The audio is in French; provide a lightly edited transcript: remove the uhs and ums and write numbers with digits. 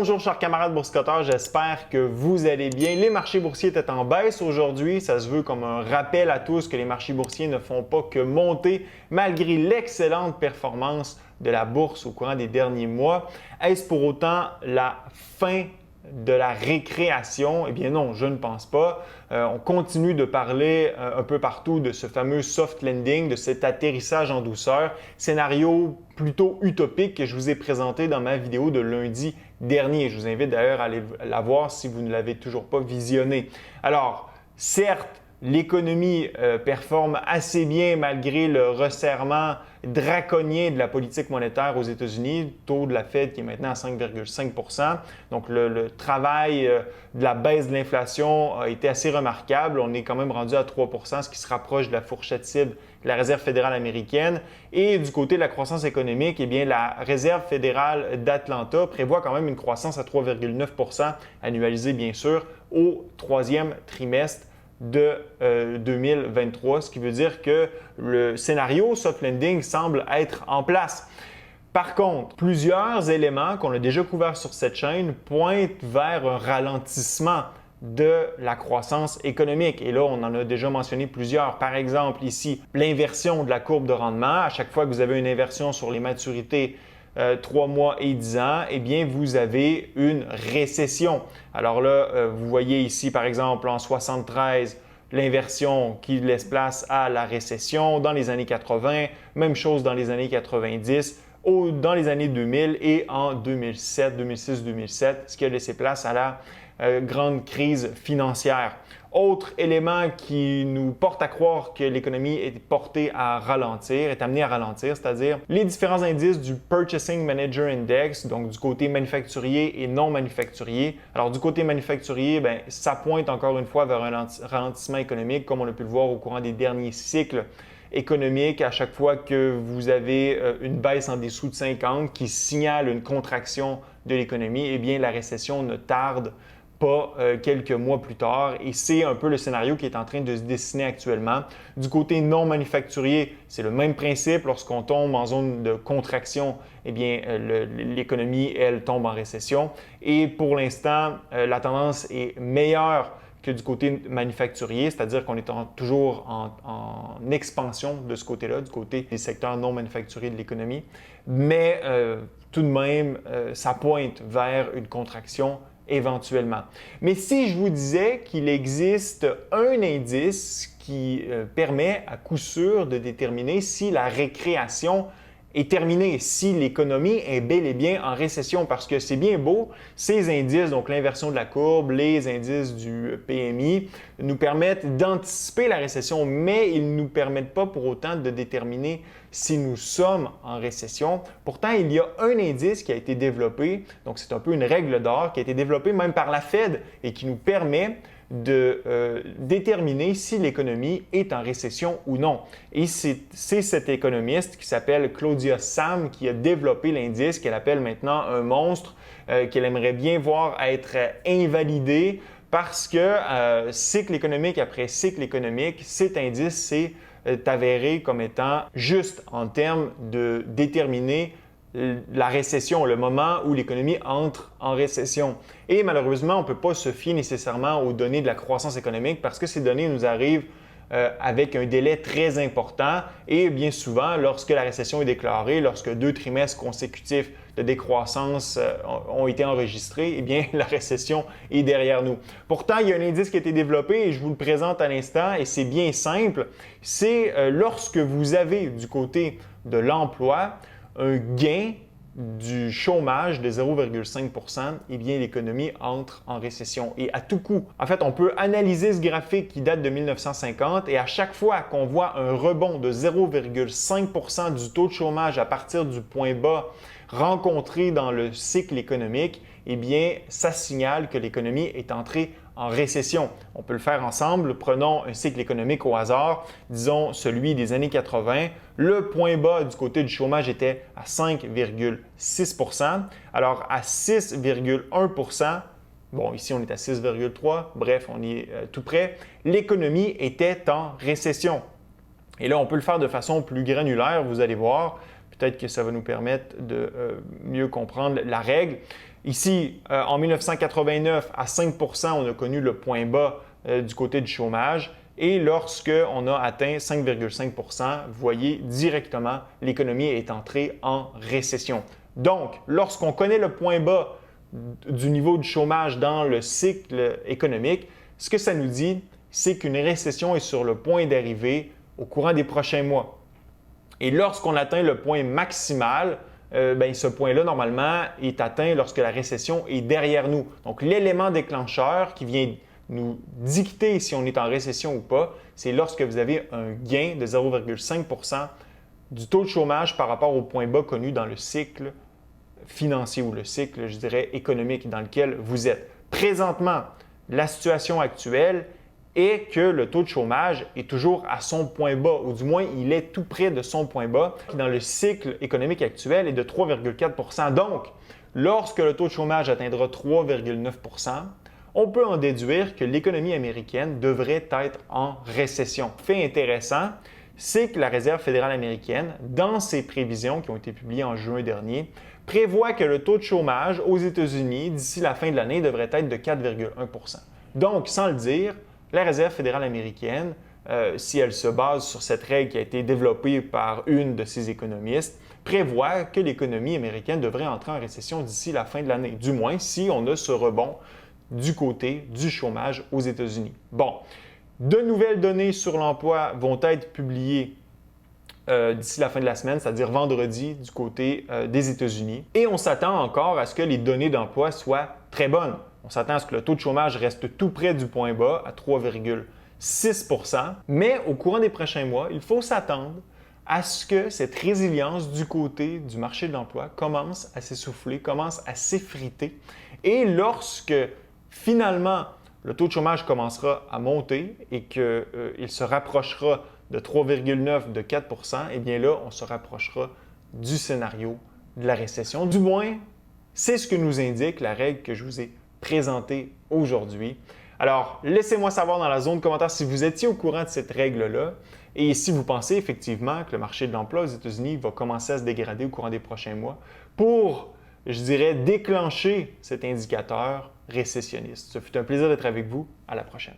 Bonjour chers camarades boursicoteurs, j'espère que vous allez bien. Les marchés boursiers étaient en baisse aujourd'hui. Ça se veut comme un rappel à tous que les marchés boursiers ne font pas que monter malgré l'excellente performance de la bourse au courant des derniers mois. Est-ce pour autant la fin de la récréation? Eh bien non, je ne pense pas. On continue de parler un peu partout de ce fameux soft landing, de cet atterrissage en douceur, scénario plutôt utopique que je vous ai présenté dans ma vidéo de lundi dernier. Je vous invite d'ailleurs à aller la voir si vous ne l'avez toujours pas visionnée. Alors, certes, l'économie performe assez bien malgré le resserrement draconien de la politique monétaire aux États-Unis, taux de la Fed qui est maintenant à 5,5 %. Donc, le travail de la baisse de l'inflation a été assez remarquable. On est quand même rendu à 3 %, ce qui se rapproche de la fourchette cible de la Réserve fédérale américaine. Et du côté de la croissance économique, eh bien, la Réserve fédérale d'Atlanta prévoit quand même une croissance à 3,9 % annualisée, bien sûr, au troisième trimestre de 2023, ce qui veut dire que le scénario soft landing semble être en place. Par contre, plusieurs éléments qu'on a déjà couverts sur cette chaîne pointent vers un ralentissement de la croissance économique. Et là, on en a déjà mentionné plusieurs. Par exemple, ici, l'inversion de la courbe de rendement. À chaque fois que vous avez une inversion sur les maturités 3 mois et 10 ans, eh bien, vous avez une récession. Alors là, vous voyez ici, par exemple, en 73, l'inversion qui laisse place à la récession. Dans les années 80, même chose dans les années 90, dans les années 2000 et en 2007, 2006, 2007, ce qui a laissé place à la grande crise financière. Autre élément qui nous porte à croire que l'économie est portée à ralentir, est amenée à ralentir, c'est-à-dire les différents indices du Purchasing Manager Index, donc du côté manufacturier et non manufacturier. Alors du côté manufacturier, bien, ça pointe encore une fois vers un ralentissement économique, comme on a pu le voir au courant des derniers cycles économiques. À chaque fois que vous avez une baisse en dessous de 50 qui signale une contraction de l'économie, eh bien la récession ne tarde pas quelques mois plus tard. Et c'est un peu le scénario qui est en train de se dessiner actuellement. Du côté non manufacturier, c'est le même principe. Lorsqu'on tombe en zone de contraction, eh bien, l'économie, elle, tombe en récession. Et pour l'instant, la tendance est meilleure que du côté manufacturier, c'est-à-dire qu'on est toujours en expansion de ce côté-là, du côté des secteurs non manufacturiers de l'économie. Mais tout de même, ça pointe vers une contraction éventuellement. Mais si je vous disais qu'il existe un indice qui permet à coup sûr de déterminer si la récréation est terminée, si l'économie est bel et bien en récession, parce que c'est bien beau, ces indices, donc l'inversion de la courbe, les indices du PMI, nous permettent d'anticiper la récession, mais ils ne nous permettent pas pour autant de déterminer si nous sommes en récession. Pourtant, il y a un indice qui a été développé, donc c'est un peu une règle d'or, qui a été développée même par la Fed et qui nous permet de déterminer si l'économie est en récession ou non. Et c'est cet économiste qui s'appelle Claudia Sahm qui a développé l'indice qu'elle appelle maintenant un monstre, qu'elle aimerait bien voir être invalidé parce que cycle économique après cycle économique, cet indice s'est avéré comme étant juste en termes de déterminer la récession, le moment où l'économie entre en récession. Et malheureusement, on ne peut pas se fier nécessairement aux données de la croissance économique parce que ces données nous arrivent avec un délai très important et bien souvent, lorsque la récession est déclarée, lorsque 2 trimestres consécutifs de décroissance ont été enregistrés, eh bien, la récession est derrière nous. Pourtant, il y a un indice qui a été développé et je vous le présente à l'instant et c'est bien simple. C'est lorsque vous avez du côté de l'emploi un gain du chômage de 0,5 %, eh bien, l'économie entre en récession. Et à tout coup, en fait, on peut analyser ce graphique qui date de 1950 et à chaque fois qu'on voit un rebond de 0,5 % du taux de chômage à partir du point bas rencontré dans le cycle économique, eh bien, ça signale que l'économie est entrée en récession. On peut le faire ensemble. Prenons un cycle économique au hasard, disons celui des années 80. Le point bas du côté du chômage était à 5,6 %. Alors, à 6,1 %, bon, ici on est à 6,3 %, bref, on y est tout près, l'économie était en récession. Et là, on peut le faire de façon plus granulaire, vous allez voir. peut-être que ça va nous permettre de mieux comprendre la règle. Ici, en 1989, à 5 % on a connu le point bas du côté du chômage. Et lorsqu'on a atteint 5,5 % vous voyez directement, l'économie est entrée en récession. Donc, lorsqu'on connaît le point bas du niveau du chômage dans le cycle économique, ce que ça nous dit, c'est qu'une récession est sur le point d'arriver au courant des prochains mois. Et lorsqu'on atteint le point maximal, ce point-là, normalement, est atteint lorsque la récession est derrière nous. Donc, l'élément déclencheur qui vient nous dicter si on est en récession ou pas, c'est lorsque vous avez un gain de 0,5 % du taux de chômage par rapport au point bas connu dans le cycle financier ou le cycle, je dirais, économique dans lequel vous êtes. Présentement, la situation actuelle est que le taux de chômage est toujours à son point bas, ou du moins il est tout près de son point bas, qui dans le cycle économique actuel est de 3,4 %. Donc, lorsque le taux de chômage atteindra 3,9 %, on peut en déduire que l'économie américaine devrait être en récession. Fait intéressant, c'est que la Réserve fédérale américaine, dans ses prévisions qui ont été publiées en juin dernier, prévoit que le taux de chômage aux États-Unis d'ici la fin de l'année devrait être de 4,1 %. Donc, sans le dire, la Réserve fédérale américaine, si elle se base sur cette règle qui a été développée par une de ses économistes, prévoit que l'économie américaine devrait entrer en récession d'ici la fin de l'année, du moins si on a ce rebond du côté du chômage aux États-Unis. Bon, de nouvelles données sur l'emploi vont être publiées d'ici la fin de la semaine, c'est-à-dire vendredi du côté des États-Unis. Et on s'attend encore à ce que les données d'emploi soient très bonnes. On s'attend à ce que le taux de chômage reste tout près du point bas à 3,6 %. Mais au courant des prochains mois, il faut s'attendre à ce que cette résilience du côté du marché de l'emploi commence à s'essouffler, commence à s'effriter. Et lorsque finalement le taux de chômage commencera à monter et qu'il se rapprochera de 3,9 de 4 %, eh bien là, on se rapprochera du scénario de la récession. Du moins, c'est ce que nous indique la règle que je vous ai présentée aujourd'hui. Alors, laissez-moi savoir dans la zone de commentaires si vous étiez au courant de cette règle-là et si vous pensez effectivement que le marché de l'emploi aux États-Unis va commencer à se dégrader au courant des prochains mois pour, je dirais, déclencher cet indicateur récessionniste. Ce fut un plaisir d'être avec vous. À la prochaine.